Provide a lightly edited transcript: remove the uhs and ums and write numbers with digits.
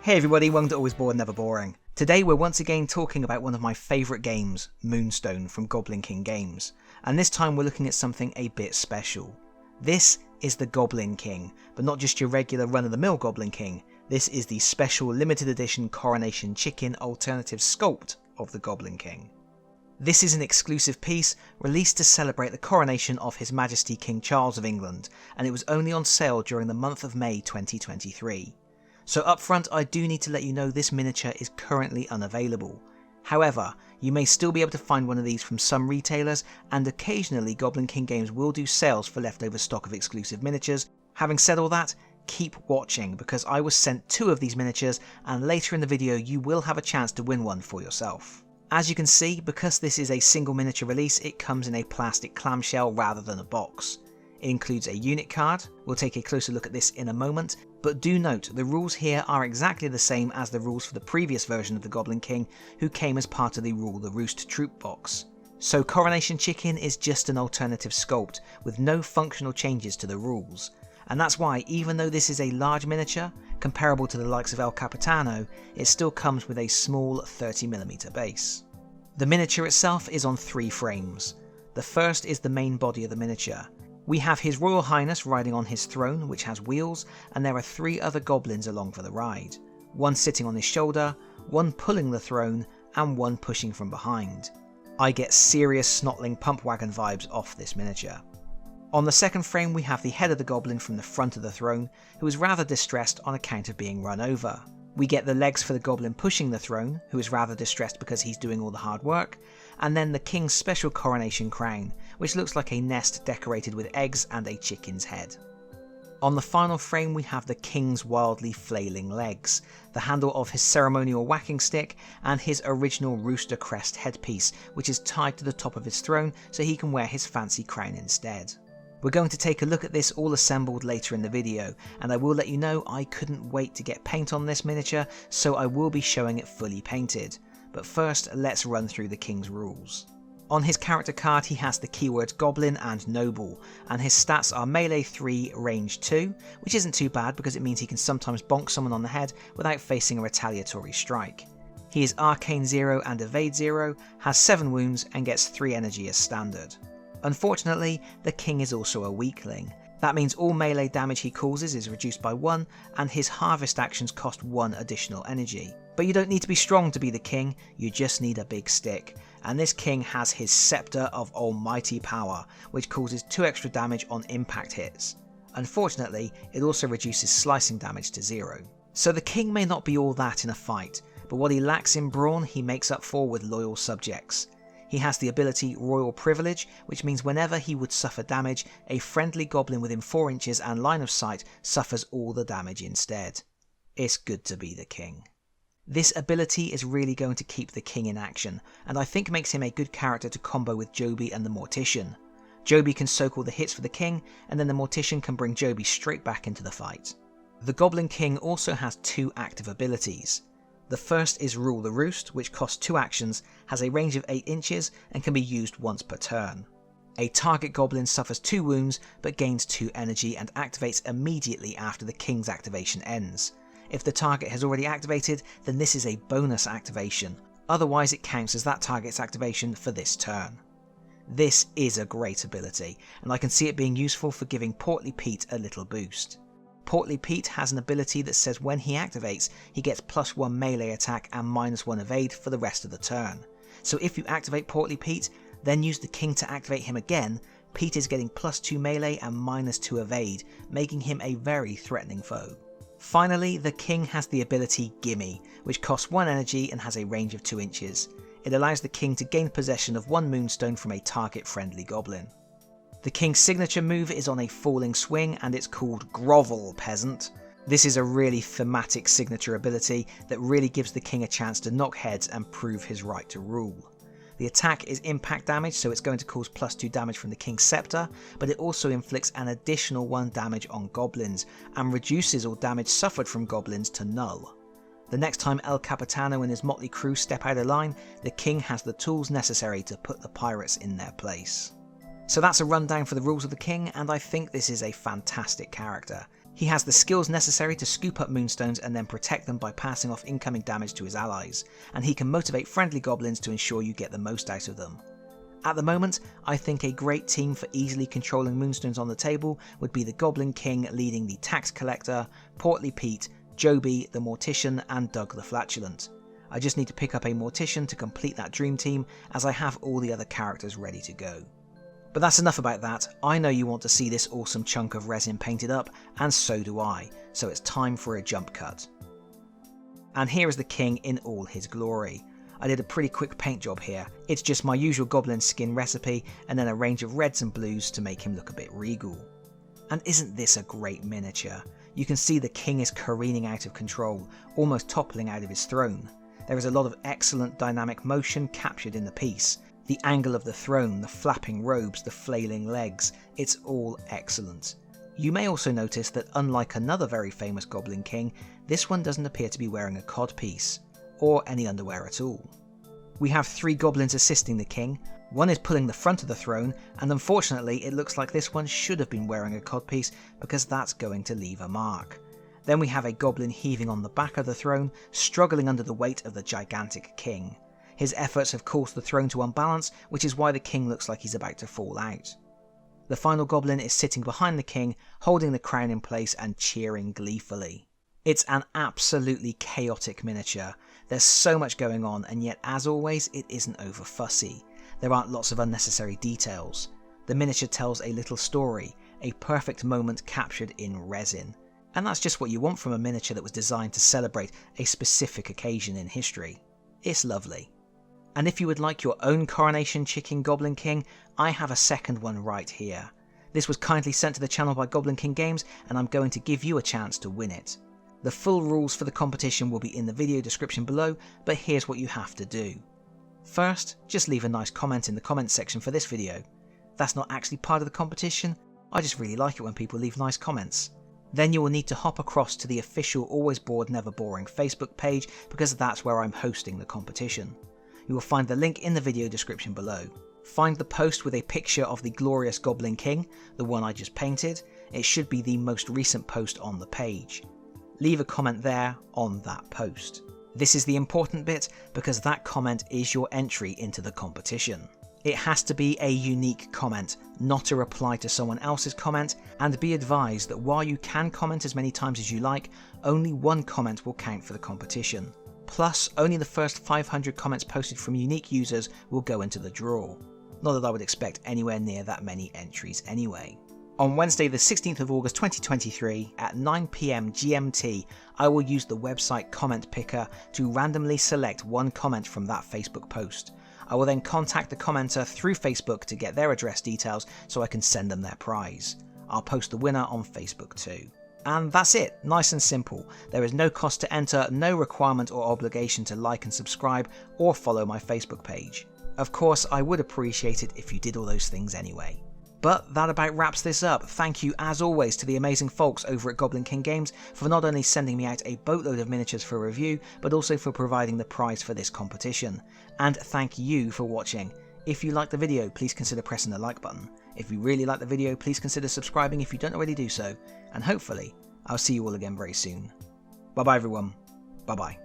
Hey everybody, welcome to Always Bored, Never Boring. Today we're once again talking about one of my favourite games, Moonstone from Goblin King Games, and this time we're looking at something a bit special. This is the Goblin King, but not just your regular run-of-the-mill Goblin King. This is the special limited edition Coronation Chicken alternative sculpt of the Goblin King. This is an exclusive piece released to celebrate the coronation of His Majesty King Charles of England, and it was only on sale during the month of May 2023. So up front, I do need to let you know this miniature is currently unavailable. However, you may still be able to find one of these from some retailers, and occasionally Goblin King Games will do sales for leftover stock of exclusive miniatures. Having said all that, keep watching because I was sent 2 of these miniatures, and later in the video you will have a chance to win one for yourself. As you can see, because this is a single miniature release, it comes in a plastic clamshell rather than a box. It includes a unit card. We'll take a closer look at this in a moment, but do note the rules here are exactly the same as the rules for the previous version of the Goblin King, who came as part of the Rule the Roost troupe box. So Coronation Chicken is just an alternative sculpt with no functional changes to the rules, and that's why even though this is a large miniature, comparable to the likes of El Capitano, it still comes with a small 30mm base. The miniature itself is on 3 frames. The first is the main body of the miniature. We have His Royal Highness riding on his throne, which has wheels, and there are 3 other goblins along for the ride. One sitting on his shoulder, one pulling the throne, and one pushing from behind. I get serious snotling pump wagon vibes off this miniature. On the second frame we have the head of the goblin from the front of the throne, who is rather distressed on account of being run over. We get the legs for the goblin pushing the throne, who is rather distressed because he's doing all the hard work, and then the king's special coronation crown, which looks like a nest decorated with eggs and a chicken's head. On the final frame we have the king's wildly flailing legs, the handle of his ceremonial whacking stick, and his original rooster crest headpiece, which is tied to the top of his throne so he can wear his fancy crown instead. We're going to take a look at this all assembled later in the video, and I will let you know I couldn't wait to get paint on this miniature, so I will be showing it fully painted. But first, let's run through the king's rules. On his character card he has the keywords Goblin and Noble, and his stats are Melee 3, Range 2, which isn't too bad because it means he can sometimes bonk someone on the head without facing a retaliatory strike. He is Arcane 0 and Evade 0, has 7 wounds and gets 3 energy as standard. Unfortunately, the king is also a weakling. That means all melee damage he causes is reduced by 1, and his harvest actions cost 1 additional energy. But you don't need to be strong to be the king, you just need a big stick. And this king has his Scepter of Almighty Power, which causes 2 extra damage on impact hits. Unfortunately, it also reduces slicing damage to 0. So the king may not be all that in a fight, but what he lacks in brawn he makes up for with loyal subjects. He has the ability Royal Privilege, which means whenever he would suffer damage, a friendly goblin within 4 inches and line of sight suffers all the damage instead. It's good to be the king. This ability is really going to keep the king in action, and I think makes him a good character to combo with Joby and the Mortician. Joby can soak all the hits for the king, and then the Mortician can bring Joby straight back into the fight. The Goblin King also has 2 active abilities. The first is Rule the Roost, which costs 2 actions, has a range of 8 inches, and can be used once per turn. A target goblin suffers 2 wounds, but gains 2 energy and activates immediately after the king's activation ends. If the target has already activated, then this is a bonus activation, otherwise it counts as that target's activation for this turn. This is a great ability, and I can see it being useful for giving Portly Pete a little boost. Portly Pete has an ability that says when he activates, he gets +1 melee attack and -1 evade for the rest of the turn. So if you activate Portly Pete, then use the king to activate him again, Pete is getting +2 melee and -2 evade, making him a very threatening foe. Finally, the king has the ability Gimme, which costs 1 energy and has a range of 2 inches. It allows the king to gain possession of 1 Moonstone from a target-friendly goblin. The king's signature move is on a falling swing, and it's called Grovel, Peasant. This is a really thematic signature ability that really gives the king a chance to knock heads and prove his right to rule. The attack is impact damage, so it's going to cause +2 damage from the king's scepter, but it also inflicts an additional 1 damage on goblins, and reduces all damage suffered from goblins to null. The next time El Capitano and his motley crew step out of line, the king has the tools necessary to put the pirates in their place. So that's a rundown for the rules of the king, and I think this is a fantastic character. He has the skills necessary to scoop up moonstones and then protect them by passing off incoming damage to his allies, and he can motivate friendly goblins to ensure you get the most out of them. At the moment, I think a great team for easily controlling moonstones on the table would be the Goblin King leading the Tax Collector, Portly Pete, Joby the Mortician and Doug the Flatulent. I just need to pick up a Mortician to complete that dream team, as I have all the other characters ready to go. But that's enough about that. I know you want to see this awesome chunk of resin painted up, and so do I, so it's time for a jump cut. And here is the king in all his glory. I did a pretty quick paint job here. It's just my usual goblin skin recipe and then a range of reds and blues to make him look a bit regal. And isn't this a great miniature? You can see the king is careening out of control, almost toppling out of his throne. There is a lot of excellent dynamic motion captured in the piece. The angle of the throne, the flapping robes, the flailing legs, it's all excellent. You may also notice that unlike another very famous Goblin King, this one doesn't appear to be wearing a codpiece, or any underwear at all. We have 3 goblins assisting the king, one is pulling the front of the throne, and unfortunately it looks like this one should have been wearing a codpiece because that's going to leave a mark. Then we have a goblin heaving on the back of the throne, struggling under the weight of the gigantic king. His efforts have caused the throne to unbalance, which is why the king looks like he's about to fall out. The final goblin is sitting behind the king, holding the crown in place and cheering gleefully. It's an absolutely chaotic miniature. There's so much going on, and yet as always it isn't over fussy. There aren't lots of unnecessary details. The miniature tells a little story, a perfect moment captured in resin. And that's just what you want from a miniature that was designed to celebrate a specific occasion in history. It's lovely. And if you would like your own Coronation Chicken Goblin King, I have a second one right here. This was kindly sent to the channel by Goblin King Games, and I'm going to give you a chance to win it. The full rules for the competition will be in the video description below, but here's what you have to do. First, just leave a nice comment in the comments section for this video. That's not actually part of the competition, I just really like it when people leave nice comments. Then you will need to hop across to the official Always Bored Never Boring Facebook page, because that's where I'm hosting the competition. You will find the link in the video description below. Find the post with a picture of the glorious Goblin King, the one I just painted. It should be the most recent post on the page. Leave a comment there on that post. This is the important bit, because that comment is your entry into the competition. It has to be a unique comment, not a reply to someone else's comment, and be advised that while you can comment as many times as you like, only one comment will count for the competition. Plus, only the first 500 comments posted from unique users will go into the draw. Not that I would expect anywhere near that many entries anyway. On Wednesday the 16th of August 2023 at 9 PM GMT, I will use the website comment picker to randomly select one comment from that Facebook post. I will then contact the commenter through Facebook to get their address details so I can send them their prize. I'll post the winner on Facebook too. And that's it, nice and simple. There is no cost to enter, no requirement or obligation to like and subscribe or follow my Facebook page. Of course, I would appreciate it if you did all those things anyway. But that about wraps this up. Thank you as always to the amazing folks over at Goblin King Games for not only sending me out a boatload of miniatures for review, but also for providing the prize for this competition. And thank you for watching. If you liked the video, please consider pressing the like button. If you really like the video, please consider subscribing if you don't already do so. And hopefully, I'll see you all again very soon. Bye bye everyone. Bye bye.